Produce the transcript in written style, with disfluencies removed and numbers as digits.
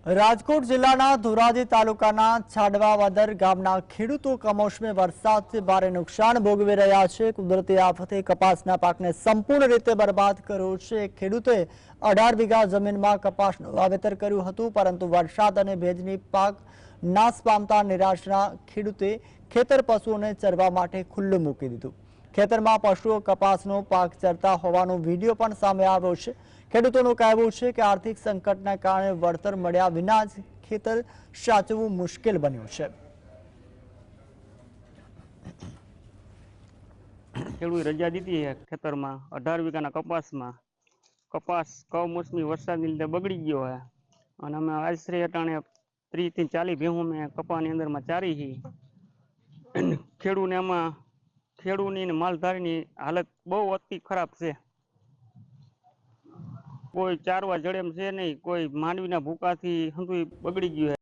રાજકોટ જિલ્લાના ધોરાજી તાલુકાના છાડવાવદર ગામના ખેડૂતો કમોસમે વરસાદથી ભારે નુકસાન ભોગવી રહ્યા છે। કુદરતી આફતે કપાસના પાકને સંપૂર્ણ રીતે બરબાદ કર્યો છે। ખેડૂતોએ 18 વીઘા જમીનમાં કપાસનું વાવેતર કર્યું હતું, પરંતુ વરસાદ અને ભેજની પાક નાશ પામતા નિરાશના ખેડૂતે ખેતર પશુઓને ચરવા માટે ખુલ્લું મૂકી દીધું। ખેતરમાં પશુઓ કપાસનો પાક ચરતા હોવાનો વિડીયો પણ સામે આવ્યો છે। ખેડૂતોનું કહેવું છે કે આર્થિક સંકટના કારણે વળતર મળ્યા વિના જ ખેતર સાચવવું મુશ્કેલ બન્યું છે। ખેડૂત રજા દીધી છે ખેતરમાં 18 વીઘાના કપાસ કમોસમી વરસાદની લીધે બગડી ગયો છે અને અમે આશરે અટાણે 30 થી 40 ભેહું મેં કપાની અંદરમાં ચારી છે। ખેડૂતની ને માલધારીની હાલત બહુ અતિ ખરાબ છે। કોઈ ચારવા જડેમ છે નહીં, કોઈ માંડવીના ભૂકાથી હંધુય બગડી ગયું છે।